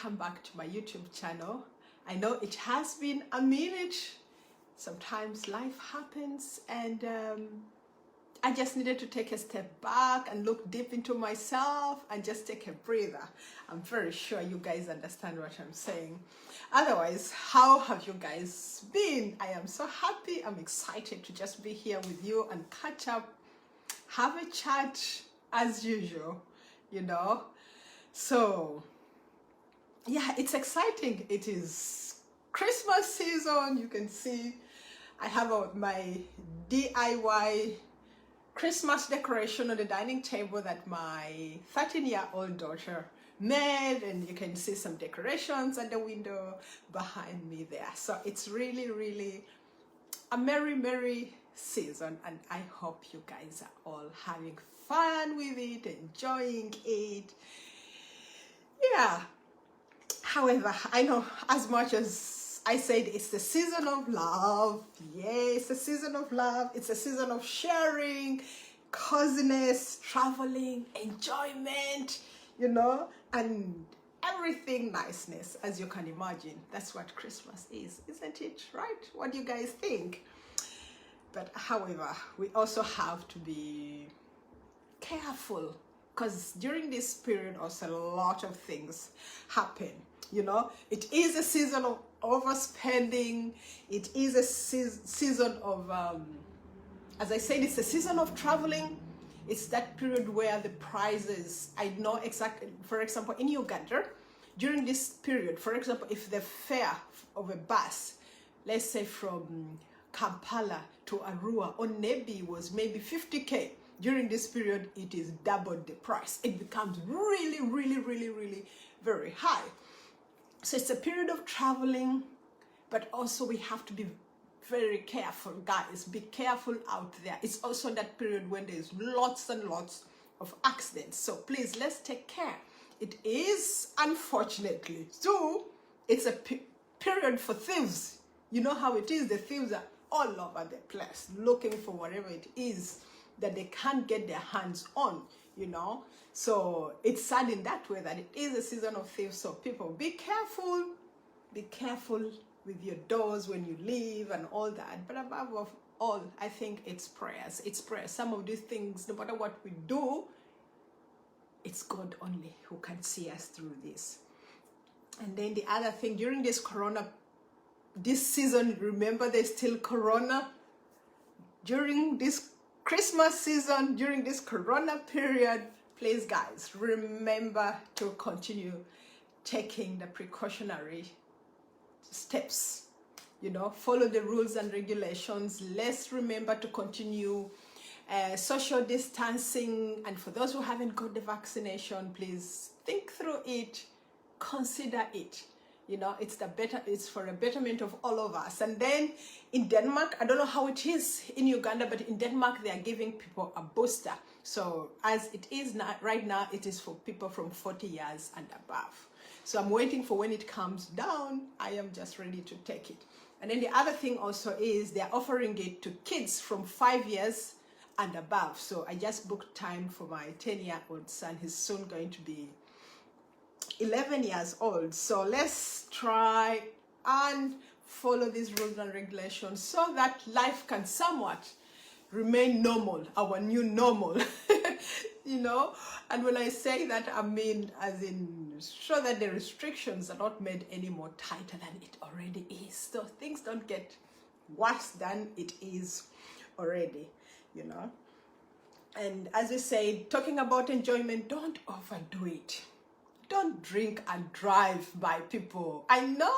welcome back to my YouTube channel. I know it has been a minute. Sometimes life happens and I just needed to take a step back and look deep into myself and just take a breather. I'm very sure you guys understand what I'm saying. Otherwise, how have you guys been? I am so happy. I'm excited to just be here with you and catch up, have a chat as usual, you know. So yeah, it's exciting. It is Christmas season. You can see I have my DIY Christmas decoration on the dining table that my 13-year-old daughter made, and you can see some decorations at the window behind me there. So it's really a merry season, and I hope you guys are all having fun with it, enjoying it. Yeah. However, I know as much as I said it's the season of love. Yeah, it's the season of love. It's a season of sharing, coziness, traveling, enjoyment, you know, and everything niceness, as you can imagine. That's what Christmas is, isn't it? Right? What do you guys think? But however, we also have to be careful, because during this period also a lot of things happen. You know, it is a season of overspending. It is a season of as I said, it's a season of traveling. It's that period where the prices, I know exactly, for example, in Uganda, during this period, for example, if the fare of a bus, let's say from Kampala to Arua or Nebi was maybe 50K, during this period, it is double the price. It becomes really very high. So it's a period of traveling, but also we have to be very careful, guys. Be careful out there. It's also that period when there's lots and lots of accidents. So please, let's take care. It is, unfortunately, too, it's a period for thieves. You know how it is. The thieves are all over the place looking for whatever it is that they can't get their hands on, you know. So it's sad in that way that it is a season of thieves. So people, be careful with your doors when you leave and all that. But above all, I think it's prayers. It's prayers. Some of these things, no matter what we do, it's God only who can see us through this. And then the other thing, during this season, remember there's still Corona. During this Christmas season, during this Corona period, please guys, remember to continue taking the precautionary steps, you know, follow the rules and regulations. Let's remember to continue social distancing, and for those who haven't got the vaccination, please think through it, consider it. You know, it's for a betterment of all of us. And then in Denmark, I don't know how it is in Uganda, but in Denmark, they are giving people a booster. So as it is now, right now, it is for people from 40 years and above. So I'm waiting for when it comes down. I am just ready to take it. And then the other thing also is they're offering it to kids from 5 years and above. So I just booked time for my 10-year-old son. He's soon going to be 11 years old. So let's try and follow these rules and regulations so that life can somewhat remain normal, our new normal. You know, and when I say that, I mean as in so that the restrictions are not made any more tighter than it already is, so things don't get worse than it is already, you know. And as I say, talking about enjoyment, don't overdo it. Don't drink and drive by people. I know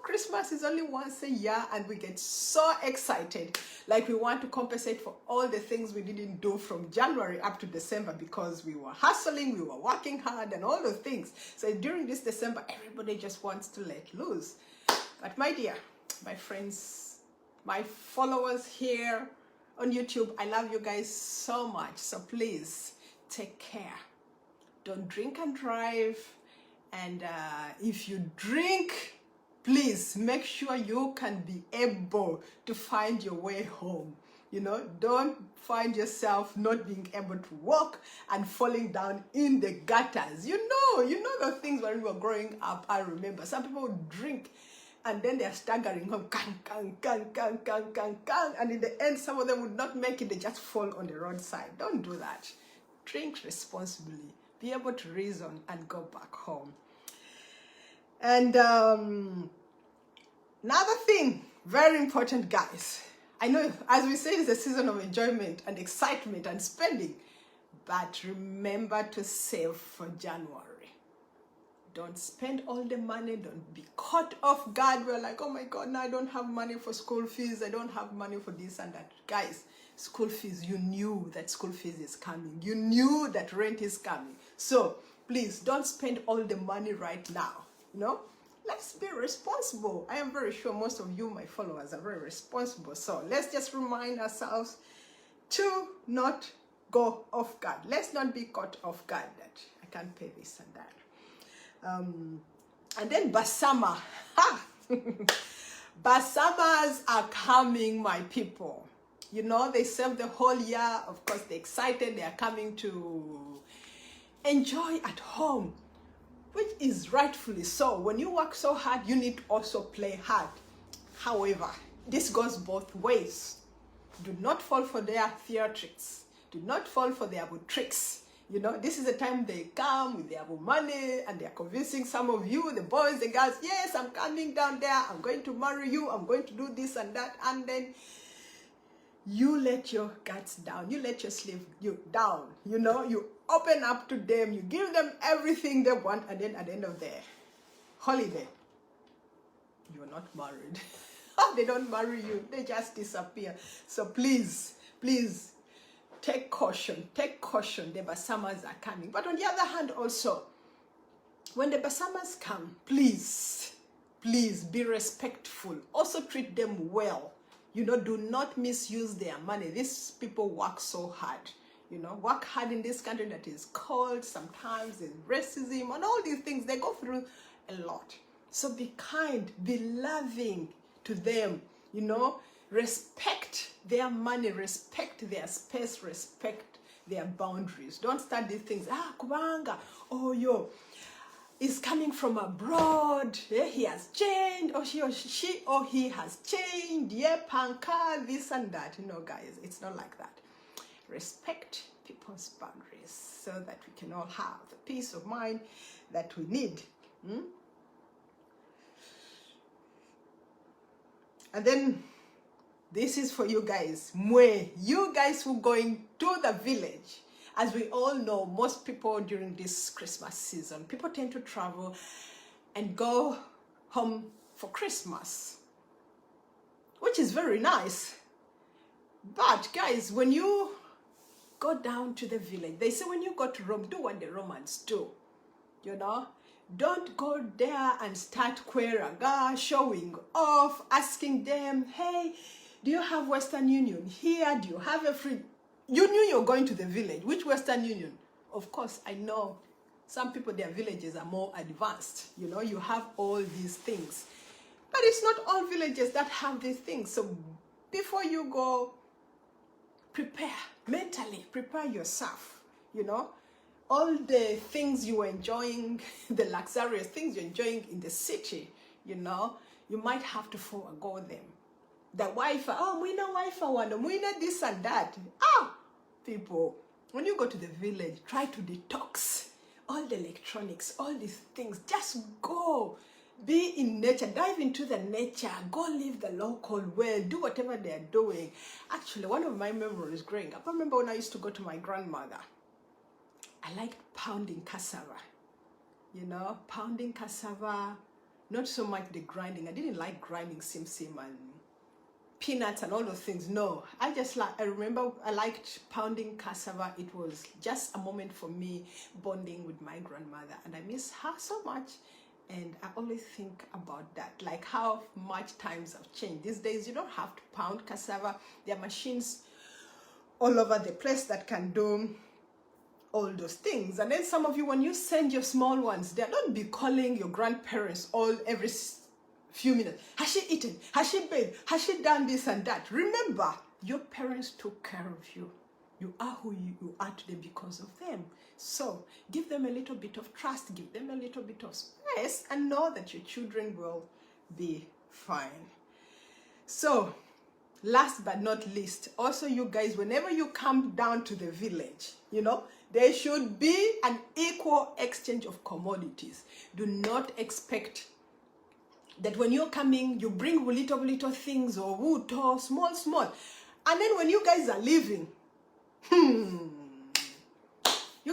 Christmas is only once a year and we get so excited. Like we want to compensate for all the things we didn't do from January up to December because we were hustling, we were working hard and all those things. So during this December, everybody just wants to let loose. But my dear, my friends, my followers here on YouTube, I love you guys so much. So please take care. Don't drink and drive, and if you drink, please make sure you can be able to find your way home. You know, don't find yourself not being able to walk and falling down in the gutters. You know the things when we were growing up. I remember some people would drink and then they are staggering home, and in the end, some of them would not make it. They just fall on the roadside. Don't do that. Drink responsibly. Be able to reason and go back home. And another thing, very important, guys. I know, as we say, it's a season of enjoyment and excitement and spending, but remember to save for January. Don't spend all the money. Don't be caught off guard. We're like, oh my God, now I don't have money for school fees. I don't have money for this and that. Guys, school fees, you knew that school fees is coming. You knew that rent is coming. So please don't spend all the money right now. You know, let's be responsible. I am very sure most of you, my followers, are very responsible. So let's just remind ourselves to not go off guard. Let's not be caught off guard that I can't pay this and that. And then Basama. Basamas are coming, my people. You know, they serve the whole year. Of course, they're excited. They are coming to enjoy at home, which is rightfully so. When you work so hard, you need to also play hard. However, this goes both ways. Do not fall for their theatrics. Do not fall for their tricks. You know, this is the time they come with their money and they're convincing some of you, the boys, the girls, yes, I'm coming down there. I'm going to marry you. I'm going to do this and that. And then you let your guards down. You let your sleeve down. You know, you open up to them. You give them everything they want. And then at the end of the holiday, you're not married. They don't marry you. They just disappear. So please, please, take caution. Take caution. The Basamas are coming. But on the other hand also, when the Basamas come, please, please be respectful. Also treat them well. You know, do not misuse their money. These people work so hard. You know, work hard in this country that is cold. Sometimes there's racism and all these things. They go through a lot. So be kind, be loving to them. You know, respect their money, respect their space, respect their boundaries. Don't start these things. Kubanga, oh yo, is coming from abroad. Yeah, he has changed, or she or he has changed. Yeah, panka, this and that. You know, guys, it's not like that. Respect people's boundaries so that we can all have the peace of mind that we need. And then this is for you guys. You guys who are going to the village. As we all know, most people during this Christmas season, people tend to travel and go home for Christmas, which is very nice. But guys, when you go down to the village, they say when you go to Rome, do what the Romans do. You know, don't go there and start queraga, showing off, asking them, hey, do you have Western Union here? Do you have a free? You knew you're going to the village. Which Western Union? Of course, I know some people, their villages are more advanced. You know, you have all these things. But it's not all villages that have these things. So before you go, prepare mentally, prepare yourself, you know. All the things you are enjoying, the luxurious things you're enjoying in the city, you know, you might have to forego them. The Wi-Fi, oh, we know Wi-Fi one, we know this and that. People, when you go to the village, try to detox all the electronics, all these things. Just go, be in nature, dive into the nature, go live the local way, do whatever they're doing. Actually, one of my memories growing up, I remember when I used to go to my grandmother, I liked pounding cassava, you know, pounding cassava, not so much the grinding. I didn't like grinding sim and peanuts and all those things. No, I remember I liked pounding cassava. It was just a moment for me bonding with my grandmother, and I miss her so much. And I always think about that, like how much times have changed. These days, you don't have to pound cassava. There are machines all over the place that can do all those things. And then some of you, when you send your small ones there, don't be calling your grandparents every few minutes. Has she eaten? Has she bathed? Has she done this and that? Remember, Your parents took care of you. You are who you are today because of them. So give them a little bit of trust, give them a little bit of space, and know that your children will be fine. So last but not least, also you guys, whenever you come down to the village, you know, there should be an equal exchange of commodities. Do not expect that when you're coming, you bring little things or wood or small. And then when you guys are leaving, you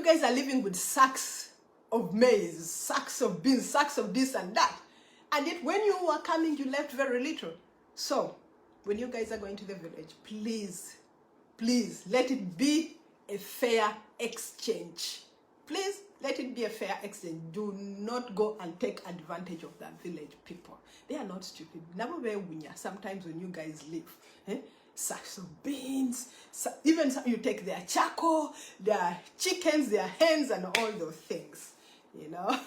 guys are living with sacks of maize, sacks of beans, sacks of this and that. And yet when you were coming, you left very little. So when you guys are going to the village, please let it be a fair exchange. Please let it be a fair exchange. Do not go and take advantage of that village people. They are not stupid. Sometimes when you guys leave, sacks of beans, even you take their charcoal, their chickens, their hens, and all those things, you know.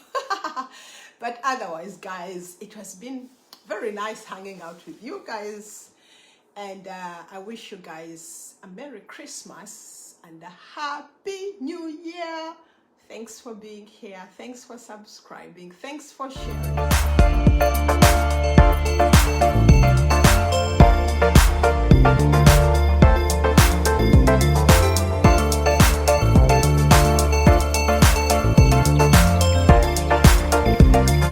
But otherwise, guys, it has been very nice hanging out with you guys. And I wish you guys a Merry Christmas and a Happy New Year. Thanks for being here. Thanks for subscribing. Thanks for sharing.